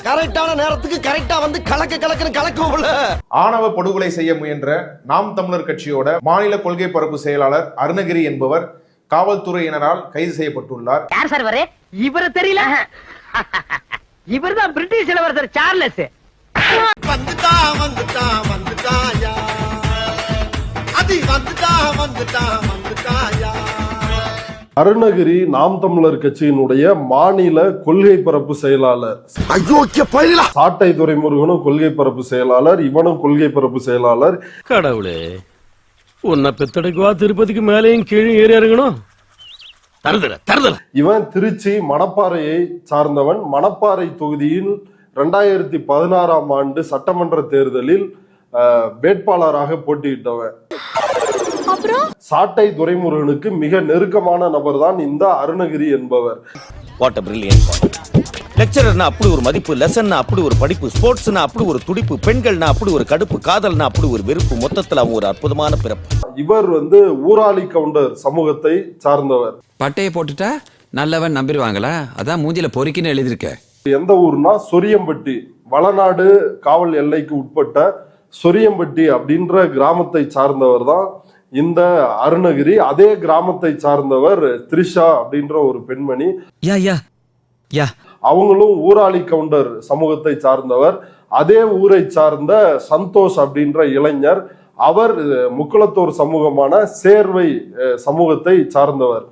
கரெக்டான நேரத்துக்கு கரெக்டா வந்து கலக்குவோம்ல. ஆணவ படுகொலை செய்ய முயன்ற நாம் தமிழர் கட்சியோட மாநில கொள்கை பரப்பு செயலாளர் அருணகிரி என்பவர் காவல்துறையினரால் கைது செய்யப்பட்டுள்ளார். யார் சார் இவரு? இவரு தெரியல. இவர்தான் பிரிட்டிஷ் இளவரசர் சார்லஸ். அருணகிரி நாம் தமிழர் கட்சியினுடைய மாநில கொள்கை பரப்பு செயலாளர். சாட்டை துரைமுருகனும் கொள்கை பரப்பு செயலாளர், இவனும் கொள்கை பரப்பு செயலாளர். கடவுளே, உன்னை பெத்தடைக்குவா திருப்பதிக்கு மேலேயும் கீழே ஏறி இறங்கணும். இவன் திருச்சி மணப்பாறையை சார்ந்தவன். மணப்பாறை தொகுதியில் 2016ஆம் ஆண்டு சட்டமன்ற தேர்தலில் வேட்பாளராக போட்டியிட்டவன். சாட்டை துரைமுருகனுக்கு மிக நெருக்கமான நபர் தான் இந்த அருணகிரி என்பவர். What a brilliant point. லெக்சரர்னா அப்படி ஒரு மதிப்பு, லெசன்னா அப்படி ஒரு படிப்பு, ஸ்போர்ட்ஸ்னா அப்படி ஒரு துடிப்பு, பெண்கள்னா அப்படி ஒரு கடுப்பு, காதல்னா அப்படி ஒரு வெறுப்பு, மொத்தத்துல அவன் ஒரு அற்புதமான பிறப்பு. இவர் ஊராளி கவுண்டர் சமூகத்தை சார்ந்தவர். பட்டையை போட்டுட்டா நல்லவன் நம்பிடுவாங்களா? அதான் மூஞ்சில பொறிக்கின்னு எழுதிருக்க. எந்த ஊர்னா சொரியம்பட்டி, வளநாடு காவல் எல்லைக்கு உட்பட்ட சொரியம்பட்டி அப்படின்ற கிராமத்தை சார்ந்தவர் தான் இந்த அருணகிரி. அதே கிராமத்தை சார்ந்தவர் த்ரிஷா அப்படின்ற ஒரு பெண்மணி. அவங்களும் ஊராளி கவுண்டர் சமூகத்தை சார்ந்தவர். அதே ஊரை சார்ந்த சந்தோஷ் அப்படின்ற இளைஞர், அவர் முக்குளத்தோர் சமூகமான சேர்வை சமூகத்தை சார்ந்தவர்.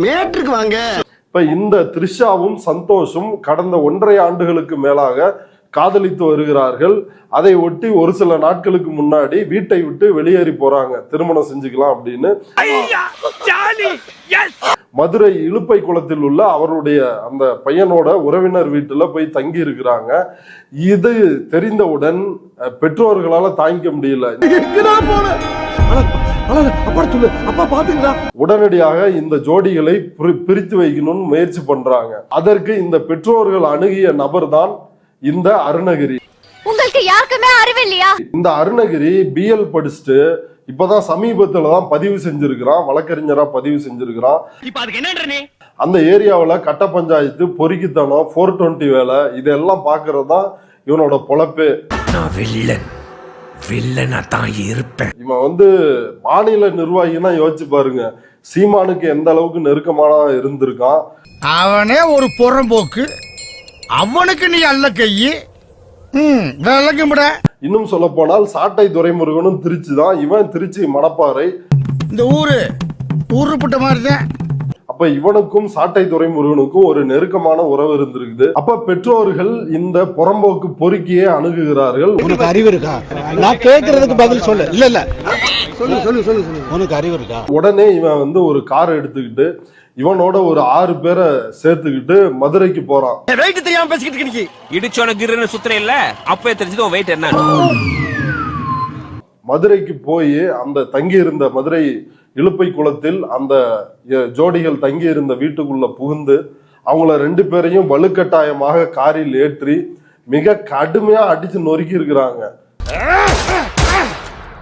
மேட்ருக்கு வாங்க. இப்ப இந்த த்ரிஷாவும் சந்தோஷும் கடந்த 1.5 ஆண்டுகளுக்கு மேலாக காதலித்து வருகிறார்கள். அதை ஒட்டி ஒரு சில நாட்களுக்கு முன்னாடி வீட்டை விட்டு வெளியேறி போறாங்க, திருமணம் செஞ்சுக்கலாம் அப்படின்னு. மதுரை இலுப்பை குளத்தில் உள்ள அவருடைய அந்த பையனோட உறவினர் வீட்டுல போய் தங்கி இருக்கிறாங்க. இது தெரிந்தவுடன் பெற்றோர்களால தாங்கிக்க முடியல. உடனடியாக இந்த ஜோடிகளை பிரித்து வைக்கணும்னு முயற்சி பண்றாங்க. அதற்கு இந்த பெற்றோர்கள் அணுகிய நபர் தான் இந்த அருணகிரி. உங்களுக்கு யாருக்குமே அறிவு இல்லையா? இந்த அருணகிரி BL படிச்சுட்டு இப்பதான் சமீபத்துல தான் பதிவு செஞ்சிருக்கிறான், வழக்கறிஞரா பதிவு செஞ்சிருக்கிறான். அந்த ஏரியாவில் கட்ட பஞ்சாயத்து, பொறுக்கித்தனம், 420 வேலை, இதெல்லாம் பாக்குறது தான் இவனோட பொழப்பு. இவன் மாநில நிர்வாகினா யோசிச்சு பாருங்க, சீமானுக்கு எந்த அளவுக்கு நெருக்கமான இருந்திருக்கான். அவனே ஒரு புறம்போக்கு, அவனுக்கு நீ அல்ல கையி. இன்னும் சொல்ல போனால் சாட்டை துரைமுருகனும் திருச்சி தான். இவன் திருச்சி மணப்பாறை. இந்த ஊருப்பட்ட மாதிரிதான். அப்ப இவனுக்கும் சாட்டை துரைமுருகனுக்கும் ஒரு நெருக்கமான உறவு இருந்திருக்குது. அப்ப பெற்றோர்கள் இந்த புறம்போக்கு பொறுக்கியே அணுகுகிறார்கள். உனக்கு அறிவு இருக்கா? நான் கேட்கறதுக்கு பதில் சொல்லு. இல்ல சொல்லு. உனக்கு அறிவு இருக்கா? உடனே இவன் ஒரு கார் எடுத்துக்கிட்டு இவனோட ஒரு 6 பேரை சேர்த்துக்கிட்டு மதுரைக்கு போறான். வெயிட் தெரியாம பேசிக்கிட்டு இருக்கீங்க. இடிச்சோட கிருன்னு சுத்துற இல்ல, அப்பவே தெரிஞ்சது வெயிட் என்ன. மதுரைக்கு போய் அந்த தங்கி இருந்த மதுரை இலுப்பை குளத்தில் அந்த ஜோடிகள் தங்கி இருந்த வீட்டுக்குள்ள புகுந்து அவங்கள 2 பேரையும் வலுக்கட்டாயமாக காரில் ஏற்றி மிக கடுமையா அடிச்சு நொறுக்கி இருக்கிறாங்க.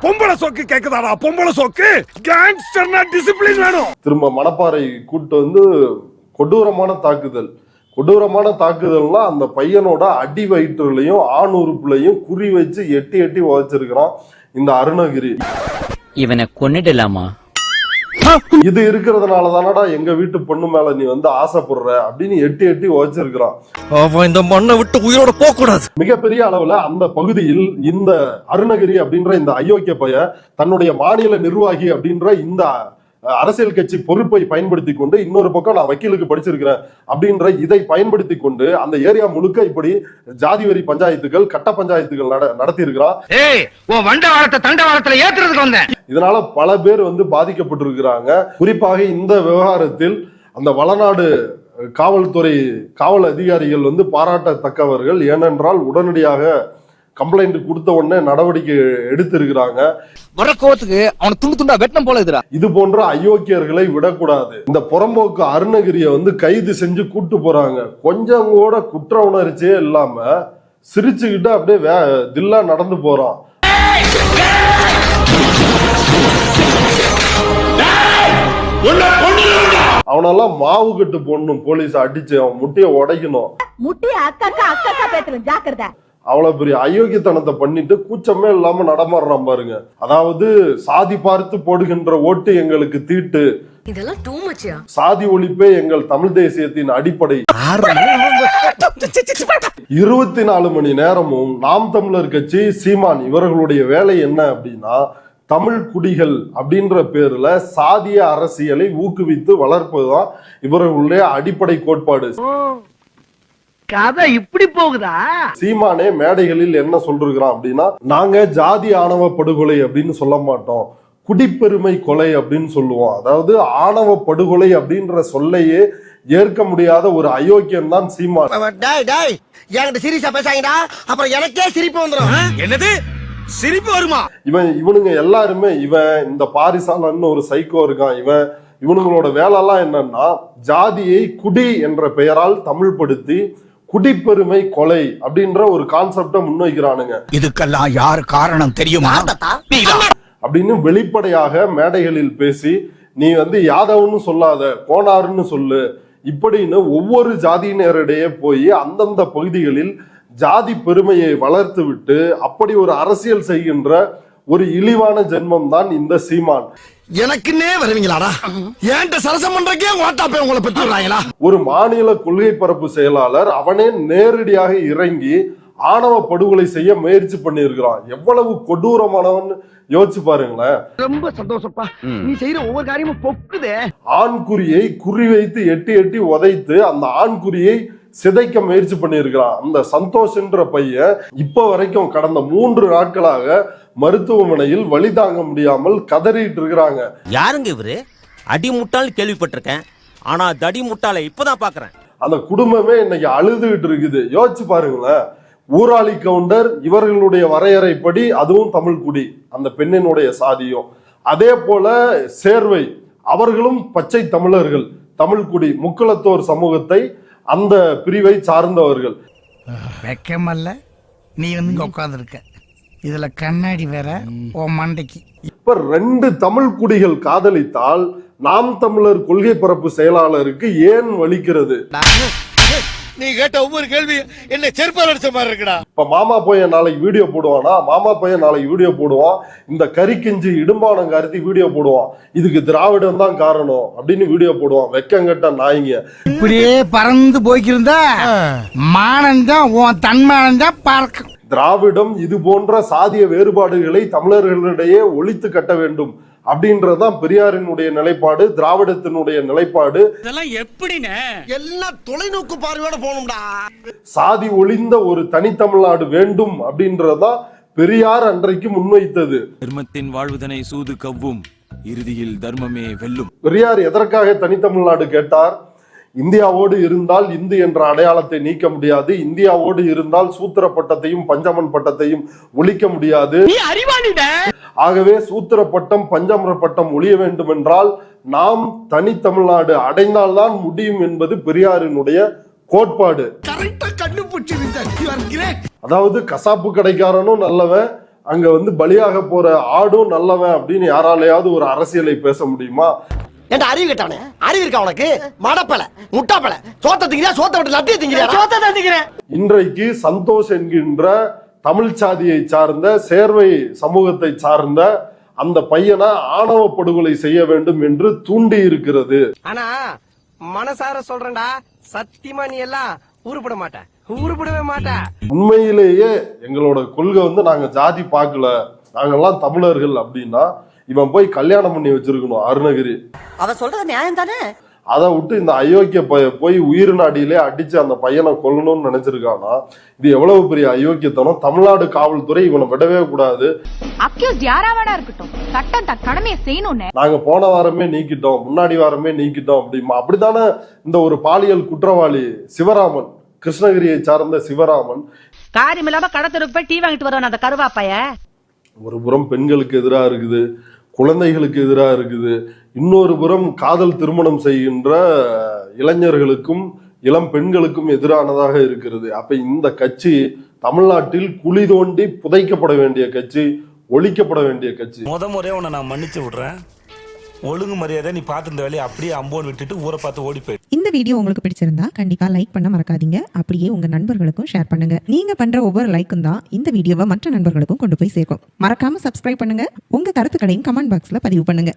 பொம்பளை சோக்கு கேக்குதாடா? பொம்பளை சோக்கு கேங்ஸ்டர்னா டிசிப்ளின் வேணும். திரும்ப மணப்பாறை கூட்டு கொடூரமான தாக்குதல்னா அந்த பையனோட அடி வயிற்றுலையும் ஆண் உறுப்புலையும் குறி வச்சு எட்டி உதைச்சிருக்கிறான் இந்த அருணகிரி. இவனை கொன்னிடலாமா? இது இருக்கிறதுனால தானடா எங்க வீட்டு பொண்ணு மேல நீ ஆசைப்படுற அப்படின்னு எட்டி உதைச்சிருக்கிறான். அவன் இந்த மண்ணை விட்டு உயிரோட போக கூடாது. மிகப்பெரிய அளவுல அந்த பகுதியில் இந்த அருணகிரி அப்படின்ற இந்த அயோக்கிய பையன் தன்னுடைய மாநில நிர்வாகி அப்படின்ற இந்த அரசியல் கட்சி பொறுப்பை பயன்படுத்தி கொண்டு, இன்னொரு பக்கம் நான் வக்கீலுக்கு படிச்சிருக்கிறேன் அப்படின்ற இதை பயன்படுத்தி கொண்டு அந்த ஏரியா முழுக்க இப்படி ஜாதி வரி பஞ்சாயத்துகள், கட்ட பஞ்சாயத்துகள் நடத்தி இருக்கிறான். இதனால பல பேர் பாதிக்கப்பட்டிருக்கிறாங்க. குறிப்பாக இந்த விவகாரத்தில் அந்த வளநாடு காவல்துறை காவல் அதிகாரிகள் பாராட்டத்தக்கவர்கள். ஏனென்றால் உடனடியாக கம்ப்ளைண்ட் கொடுத்த உடனே நடவடிக்கை எடுத்திருக்கிறாங்க. வரக்கோத்துக்கு அவன துண்டு துண்டா வெட்டம் போல இருக்குடா. இது போன்ற அயோக்கியர்களை விடக்கூடாது. இந்த புறம்போக்கு அருணகிரிய கைது செஞ்சு கூட்டு போறாங்க. கொஞ்சம் கூட குற்ற உணர்ச்சியே இல்லாம சிரிச்சுக்கிட்டு அப்படியே தில்லா நடந்து போறான். அவனெல்லாம் மாவு கட்டு போடணும், போலீஸ் அடிச்சு அவன் முட்டிய உடைக்கணும். முட்டி அக்கா பேசலாம் ஜாக்கிரதை. அவ்வளவு பெரிய அயோக்கியத்தனத்தை பண்ணிட்டு கூச்சமே இல்லாம நடமாடுறான் பாருங்க. அதாவது சாதி பார்த்து போடுகின்ற ஓட்டு எங்களுக்கு தீட்டு, இதெல்லாம் டூ மச்யா. சாதி ஒழிப்பே எங்கள் தமிழ் தேசியத்தின் அடிப்படை. 24 மணி நேரமும் நாம் தமிழர் கட்சி, சீமான் இவர்களுடைய வேலை என்ன அப்படின்னா, தமிழ் குடிகள் அப்படின்ற பேர்ல சாதிய அரசியலை ஊக்குவித்து வளர்ப்பதுதான் இவர்களுடைய அடிப்படை கோட்பாடு. கதை இப்படி போகுதா? சீமானே மேடைகளில் என்ன சொல்றான் அப்படின்னா, நாங்க ஜாதி ஆணவ படுகொலை அப்படின்னு சொல்ல மாட்டோம், குடிப்பெருமை கொலை அப்படின்னு சொல்லுவோம். அதாவது ஆணவ படுகொலை அப்படின்ற சொல்லையே ஏற்க முடியாத ஒரு அயோக்கியம் தான் சீமான். என்கிட்ட சீரியஸா பேசாங்கடா, அப்புறம் எனக்கே சிரிப்பு வந்துடும். என்னது சிரிப்பு வருமா? இவனுங்க எல்லாருமே, இவன் இந்த பாரிசாலன்னு ஒரு சைக்கோ இருக்கான், இவனுங்களோட வேலைலாம் என்னன்னா, ஜாதியை குடி என்ற பெயரால் தமிழ் படுத்தி குடிப்பெருமை கொலை அப்படின்ற ஒரு கான்செப்டை முன்வைக்கிறானுங்க. இதுக்கெல்லாம் யார் காரணம் தெரியுமா? அப்படின்னு வெளிப்படையாக மேடைகளில் பேசி, நீ யாதவ்னு சொல்லாத, கோனாருன்னு சொல்லு இப்படின்னு ஒவ்வொரு ஜாதியினரிடையே போய் அந்தந்த பகுதிகளில் ஜாதி பெருமையை வளர்த்து விட்டு அப்படி ஒரு அரசியல் செய்கின்ற ஒரு இழிவான ஜென்மம் தான் இந்த சீமான். எனக்குன்னே வருவீங்களாடா? ஏன்ட்ட சரசம் பண்றக்கே ஓட்டாப்பே உங்களை பெற்றுறாங்களா? ஒரு மாநில கொள்கை பரப்பு செயலாளர் அவனே நேரடியாக இறங்கி ஆணவ படுகொலை செய்ய முயற்சி பண்ணியிருக்கிறான். எவ்வளவு கொடூரமானவன் யோசிச்சு பாருங்களேன். ரொம்ப சந்தோஷப்பா, நீ செய்யற ஒவ்வொரு காரியமும் பொக்குதே. ஆண்குறியை குறி வைத்து எட்டி எட்டி உதைத்து அந்த ஆண்குறியை சிதைக்க முயற்சி பண்ணியிருக்கிறான். அந்த சந்தோஷ்ன்ற பையன் இப்ப வரைக்கும் கடந்த 3 நாட்களாக மருத்துவமனையில் வலி தாங்க முடியாமல் கதறிட்டு இருக்கிறாங்க. யாருங்க இவரு? அடி முட்டாள் கேள்விப்பட்டிருக்கேன், ஆனா தடி முட்டாளை இப்பதான் பாக்குறேன். அந்த குடும்பமே இன்னைக்கு அழுதுகிட்டு இருக்குது. யோசிச்சு பாருங்களேன். ஊராளி கவுண்டர் இவர்களுடைய வரையறைப்படி அதுவும் தமிழ் குடி, அந்த பெண்ணினுடைய சாதியும். அதே போல சேர்வை அவர்களும் பச்சை தமிழர்கள், தமிழ் குடி, முக்குளத்தோர் சமூகத்தை அந்த பிரிவை சார்ந்தவர்கள். வெக்கமல்ல நீ இங்க உட்கார்ந்து இருக்க, இதுல கண்ணாடி வேற ஓ மண்டைக்கு. இப்ப 2 தமிழ் குடிகள் காதலித்தால் நாம் தமிழர் கொள்கை பரப்பு செயலாளருக்கு ஏன் வலிக்கிறது? நீ கேட்ட ஒவ்வொரு கேள்வி என்ன செருப்பால் அடிச்ச மாதிரி இருக்குடா. இப்ப மாமா பையன் நாளைக்கு வீடியோ போடுவானா? மாமா பையன் நாளைக்கு வீடியோ போடுவான், இந்த கறிக்கிஞ்சி இடும்பானம் கருத்தி வீடியோ போடுவான், இதுக்கு திராவிடம் தான் காரணம் அப்படின்னு வீடியோ போடுவான். வெக்கங்கட்ட நாய்ங்க. இப்படியே பறந்து போய்க்கிருந்தா மானந்தான் உன் தன்மானந்தான் பார்க்க. திராவிடம் இது போன்ற சாதிய வேறுபாடுகளை தமிழர்களிடையே ஒழித்து கட்ட வேண்டும் அப்படின்றதான் பெரியாரினுடைய நிலைப்பாடு, திராவிடத்தினுடைய நிலைப்பாடு. இதெல்லாம் எப்படின்னு எல்லாம் தொலைநோக்கு பார்வையோட போகணும்டா. சாதி ஒழிந்த ஒரு தனித்தமிழ்நாடு வேண்டும் அப்படின்றதான் பெரியார் அன்றைக்கு முன்வைத்தது. தர்மத்தின் வாழ்வுதனை சூது கவ்வும், இறுதியில் தர்மமே வெல்லும். பெரியார் எதற்காக தனித்தமிழ்நாடு கேட்டார்? இந்தியாவோடு இருந்தால் இந்து என்ற அடையாளத்தை நீக்க முடியாது, இந்தியாவோடு இருந்தால் சூத்திர பட்டத்தையும் பஞ்சமன் பட்டத்தையும் ஒழிக்க முடியாது. ஆகவே சூத்திர பட்டம் பஞ்சமர பட்டம் ஒழிய வேண்டும் என்றால் நாம் தனித்தமிழ்நாடு அடைந்தால்தான் முடியும் என்பது பெரியாரினுடைய கோட்பாடு. அதாவது கசாப்பு கடைக்காரனும் நல்லவன், அங்க பலியாக போற ஆடும் நல்லவன் அப்படின்னு யாராலையாவது ஒரு அரசியலை பேச முடியுமா? ஏன்டா அறிவு கேட்டானே? அறிவு இருக்கா உனக்கு? மடப்பல முட்டாப்பல சோத்த திங்கிறியா? சோத்த விட்டு லட்டிய திங்கிறியா? சோத்த தான் திங்கிறேன். இன்றைக்கு சந்தோஷ் என்கின்ற தமிழ் சாதியை சார்ந்த சேர்வை சமூகத்தை சார்ந்த அந்த பையனை ஆணவ படுகொலை செய்ய வேண்டும் என்று தூண்டி இருக்கிறது. ஆனா மனசார சொல்றேன்டா, சத்தியமா நீ எல்லாம் உருப்பட மாட்ட, உருப்படவே மாட்ட. உண்மையிலேயே எங்களோட கொள்கை நாங்க ஜாதி பார்க்கல, நாங்கெல்லாம் தமிழர்கள் அப்படின்னா இவன் போய் கல்யாணம் பண்ணி வச்சிருக்கணும் அருணகிரி. அவ சொல்றது நியாயம் தானே? அதை விட்டு இந்த அயோக்கிய போய் உயிர் நாடியிலே அடிச்சு அந்த பையனை கொல்லணும்னு நினைச்சிருக்கானா, இது எவ்வளவு பெரிய அயோக்கியத்தனம். தமிழ்நாடு காவல்துறை இவனை விடவே கூடாது. அக்யூஸ்ட் யாராவடா இருக்கட்டும், சட்டம் தன் கடமையை செய்யணும்னு நாங்க போன வாரமே நீக்கிட்டோம், முன்னாடி வாரமே நீக்கிட்டோம் அப்படிமா. அப்படித்தானே இந்த ஒரு பாலியல் குற்றவாளி சிவராமன், கிருஷ்ணகிரியை சார்ந்த சிவராமன், காரியம் இல்லாம கடத்தருக்கு போய் டீ வாங்கிட்டு வருவான் அந்த கருவாப்பைய. ஒரு புறம் பெண்களுக்கு எதிராக இருக்குது, குழந்தைகளுக்கு எதிராக இருக்குது, இன்னொரு புறம் காதல் திருமணம் செய்கின்ற இளைஞர்களுக்கும் இளம் பெண்களுக்கும் எதிரானதாக இருக்கிறது. அப்ப இந்த கட்சி தமிழ்நாட்டில் குழி தோண்டி புதைக்கப்பட வேண்டிய கட்சி, ஒழிக்கப்பட வேண்டிய கட்சி. முறையே உன்னை நான் மன்னிச்சு விடுறேன். ஒழுங்கு மரியாதை நீ பார்த்து இந்த வேலையை அப்படியே அம்போன்னு விட்டுட்டு ஊரை பார்த்து ஓடி போயிடு. இந்த வீடியோ உங்களுக்கு பிடிச்சிருந்தா கண்டிப்பா லைக் பண்ண மறக்காதீங்க. அப்படியே உங்க நண்பர்களுக்கும் ஷேர் பண்ணுங்க. நீங்க பண்ற ஒவ்வொரு லைக்கும் தான் இந்த வீடியோவை மற்ற நண்பர்களுக்கும் கொண்டு போய் சேர்க்கும். மறக்காம சப்ஸ்கிரைப் பண்ணுங்க. உங்க கருத்துக்களையும் கமெண்ட் பாக்ஸ்ல பதிவு பண்ணுங்க.